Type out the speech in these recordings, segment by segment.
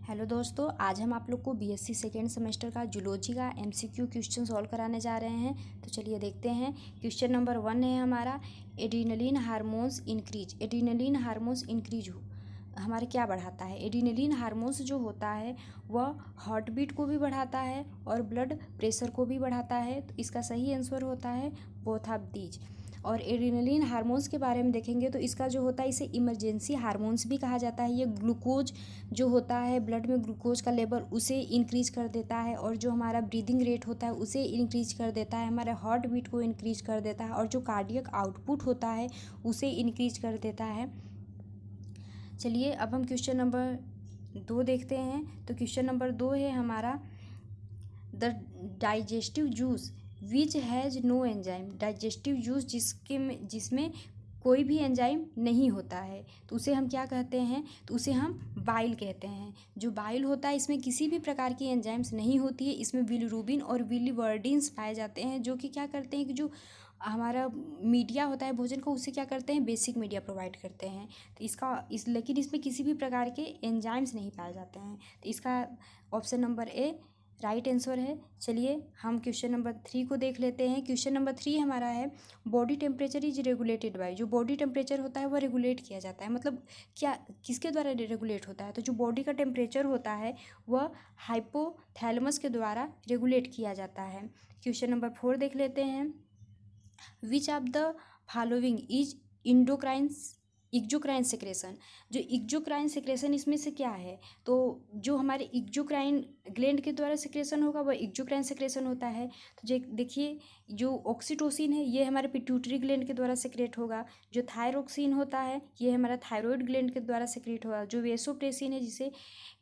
Hello दोस्तों, आज हम आप लोग को बीएससी सेकेंड सेमेस्टर का जूलॉजी का एमसीक्यू क्वेश्चन सॉल्व कराने जा रहे हैं। तो चलिए देखते हैं। क्वेश्चन नंबर 1 है हमारा, adrenaline hormones increase. Adrenaline hormones increase हमारे क्या बढ़ाता है? एड्रीनलिन हार्मोन्स जो होता है वह हार्ट बीट को भी बढ़ाता है और ब्लड प्रेशर को भी बढ़ाता है। तो इसका सही आंसर होता है बोथ ऑफ दीज। और एड्रीनलिन हार्मोन्स के बारे में देखेंगे तो इसका जो होता है इसे इमरजेंसी हार्मोन्स भी कहा जाता है। ये ग्लूकोज जो होता है ब्लड में, ग्लूकोज का लेवल उसे इंक्रीज कर देता है, और जो हमारा ब्रीदिंग रेट होता है उसे इंक्रीज कर देता है, हमारे हार्ट बीट को इंक्रीज कर देता है, और जो कार्डियक आउटपुट होता है उसे इंक्रीज कर देता है। चलिए अब हम क्वेश्चन नंबर 2 देखते हैं। तो क्वेश्चन नंबर 2 है हमारा, the digestive juice which has no enzyme. Digestive juice जिसमें कोई भी एंजाइम नहीं होता है तो उसे हम क्या कहते हैं? तो उसे हम बाइल कहते हैं। जो बाइल होता है इसमें किसी भी प्रकार की एंजाइम्स नहीं होती है। इसमें बिलिरुबिन और बिलिवर्डिन्स पाए जाते हैं, जो कि क्या करते हैं कि जो हमारा मीडिया होता है भोजन का, उसे क्या करते हैं? बेसिक मीडिया प्रोवाइड करते हैं। तो लेकिन इसमें किसी भी प्रकार के एंजाइम्स नहीं पाए जाते हैं। तो इसका option number A right answer है। चलिए हम क्वेश्चन नंबर 3 को देख लेते हैं। क्वेश्चन नंबर 3 हमारा है, body temperature is regulated by. जो बॉडी टेम्परेचर होता है वह रेगुलेट किया जाता है, मतलब क्या, किसके द्वारा रेगुलेट होता है? तो जो बॉडी का टेम्परेचर होता है वह हाइपोथैलेमस के द्वारा रेगुलेट किया जाता है। क्वेश्चन नंबर 4 देख लेते हैं, which of the following is exocrine secretion. जो इक्जोक्राइन सेक्रेशन इसमें से क्या है? तो जो हमारे इक्जोक्राइन ग्लैंड के द्वारा सेक्रेशन होगा वह इक्जोक्राइन सेक्रेशन होता है। तो देखिए, जो ऑक्सीटोसिन है ये हमारे पिट्यूटरी ग्लैंड के द्वारा सेक्रेट होगा। जो थायरोक्सिन होता है ये हमारा थायराइड ग्लैंड के द्वारा सेक्रेट होगा। जो वेसोप्रेसिन है जिसे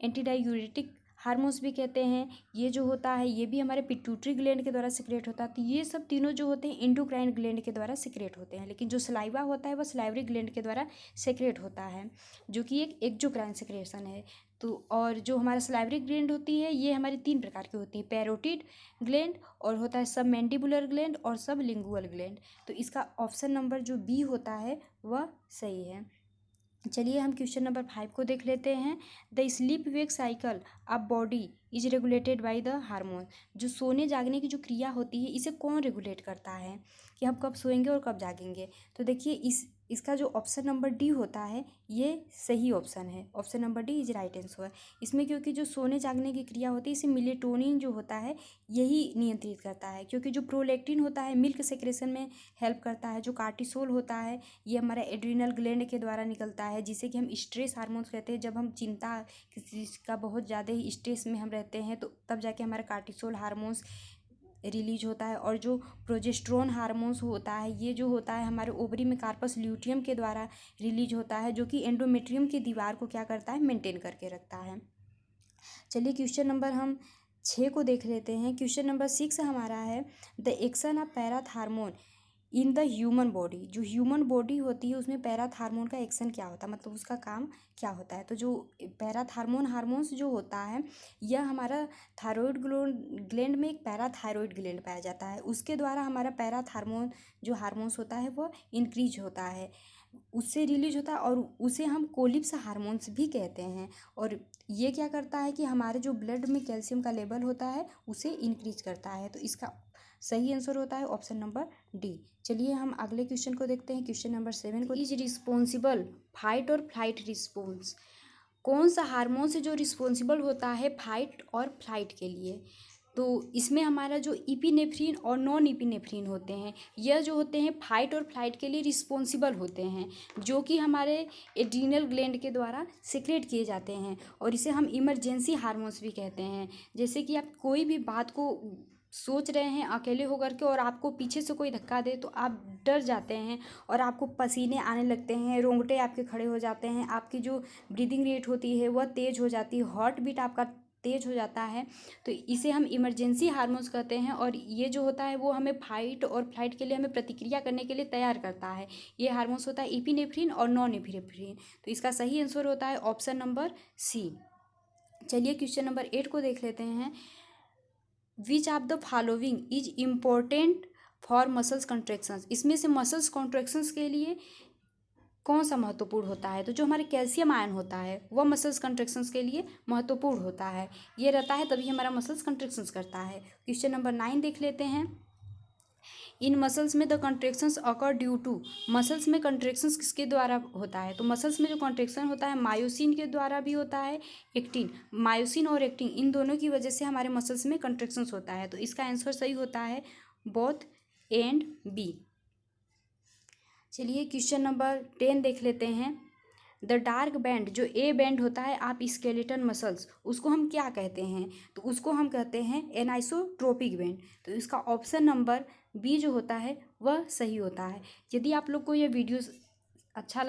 एंटीडायूरेटिक हार्मोन्स भी कहते हैं, ये जो होता है ये भी हमारे पिट्यूटरी ग्लैंड के द्वारा सिक्रेट होता है। तो ये सब तीनों जो होते हैं एंडोक्राइन ग्लैंड के द्वारा सिक्रेट होते हैं। लेकिन जो सलाइवा होता है वह सलाइवरी ग्लैंड के द्वारा सिक्रेट होता है, जो कि एक एक्जोक्राइन सिक्रेशन है। तो और जो हमारा सलाइवरी ग्लैंड होती है ये हमारी 3 प्रकार की होती है, पैरोटिड ग्लैंड, और होता है सब मैंडिबुलर ग्लैंड और सब लिंगुअल ग्लैंड। तो इसका ऑप्शन नंबर जो बी होता है वह सही है। चलिए हम क्वेश्चन नंबर 5 को देख लेते हैं। The sleep wake cycle of body is regulated by the hormone. जो सोने जागने की जो क्रिया होती है इसे कौन रेगुलेट करता है कि हम कब सोएंगे और कब जागेंगे? तो देखिए इसका जो ऑप्शन नंबर डी होता है ये सही ऑप्शन है। Option number D is right answer. इसमें क्योंकि जो सोने जागने की क्रिया होती है इसे मेलेटोनिन जो होता है यही नियंत्रित करता है, क्योंकि जो प्रोलैक्टिन होता है मिल्क सेक्रेशन में हेल्प करता है। जो कार्टिसोल होता है ये हमारा एड्रिनल ग्लैंड के द्वारा निकलता है, जिसे कि हम स्ट्रेस हार्मोन्स कहते हैं। जब हम चिंता किसी चीज़ का बहुत ज़्यादा ही स्ट्रेस में हम रहते हैं तो तब जाके हमारा कार्टिसोल हार्मोन्स रिलीज होता है। और जो प्रोजेस्टेरोन हार्मोन्स होता है ये जो होता है हमारे ओवरी में कार्पस ल्यूटियम के द्वारा रिलीज होता है, जो कि एंडोमेट्रियम की दीवार को क्या करता है? मेंटेन करके रखता है। चलिए क्वेश्चन नंबर हम 6 को देख लेते हैं। क्वेश्चन नंबर 6 हमारा है, the action of parathormone in the human body. जो ह्यूमन बॉडी होती है उसमें पैराथार्मोन का एक्शन क्या होता है, मतलब उसका काम क्या होता है? तो जो पैराथार्मोन हार्मोन्स जो होता है यह हमारा थायराइड ग्लैंड में एक पैराथायरॉइड ग्लैंड पाया जाता है, उसके द्वारा हमारा पैराथार्मोन जो हार्मोन्स होता है वह इंक्रीज होता है, उससे रिलीज होता है, और उसे हम कोलिप्स हार्मोन्स भी कहते हैं। और ये क्या करता है कि हमारे जो ब्लड में कैल्शियम का लेवल होता है उसे इंक्रीज करता है। तो इसका सही आंसर होता है ऑप्शन नंबर डी। चलिए हम अगले क्वेश्चन को देखते हैं। क्वेश्चन नंबर 7 को, इज रिस्पॉन्सिबल फाइट और फ्लाइट रिस्पॉन्स। कौन सा हार्मोन से जो रिस्पॉन्सिबल होता है फाइट और फ्लाइट के लिए? तो इसमें हमारा जो इपिनेफ्रिन और नॉन इपिनेफ्रिन होते हैं यह जो होते हैं फाइट और फ्लाइट के लिए रिस्पॉन्सिबल होते हैं, जो कि हमारे एड्रीनल ग्लैंड के द्वारा सिक्रेट किए जाते हैं। और इसे हम इमरजेंसी हार्मोन्स भी कहते हैं। जैसे कि आप कोई भी बात को सोच रहे हैं अकेले होकर के और आपको पीछे से कोई धक्का दे तो आप डर जाते हैं और आपको पसीने आने लगते हैं, रोंगटे आपके खड़े हो जाते हैं, आपकी जो ब्रीदिंग रेट होती है वह तेज़ हो जाती है, हार्ट बीट आपका तेज़ हो जाता है। तो इसे हम इमरजेंसी हार्मोन्स कहते हैं, और ये जो होता है वो हमें फाइट और फ्लाइट के लिए हमें प्रतिक्रिया करने के लिए तैयार करता है। ये हार्मोन्स होता है इपिनेफ्रिन और नॉन इपिनेफ्रिन। तो इसका सही आंसर होता है ऑप्शन नंबर सी। चलिए क्वेश्चन नंबर 8 को देख लेते हैं। Which of the following is important for muscles contractions. इसमें से मसल्स कॉन्ट्रैक्शंस के लिए कौन सा महत्वपूर्ण होता है? तो जो हमारे कैल्शियम आयन होता है वह मसल्स कंट्रेक्शंस के लिए महत्वपूर्ण होता है। ये रहता है तभी हमारा मसल्स कंट्रेक्शंस करता है। क्वेश्चन नंबर 9 देख लेते हैं। इन मसल्स में the contractions occur due to, muscles में कंट्रेक्शंस किसके द्वारा होता है? तो मसल्स में जो कंट्रेक्शन होता है मायोसिन के द्वारा भी होता है, एक्टिन, मायोसिन और एक्टिन इन दोनों की वजह से हमारे मसल्स में कंट्रेक्शंस होता है। तो इसका आंसर सही होता है बोथ ए एंड बी। चलिए क्वेश्चन नंबर 10 देख लेते हैं। द डार्क बैंड, जो ए बैंड होता है आप स्केलेटन मसल्स, उसको हम क्या कहते हैं? तो उसको हम कहते हैं एनाइसोट्रोपिक बैंड। तो इसका ऑप्शन नंबर बी जो होता है वह सही होता है। यदि आप लोग को ये वीडियो अच्छा लगा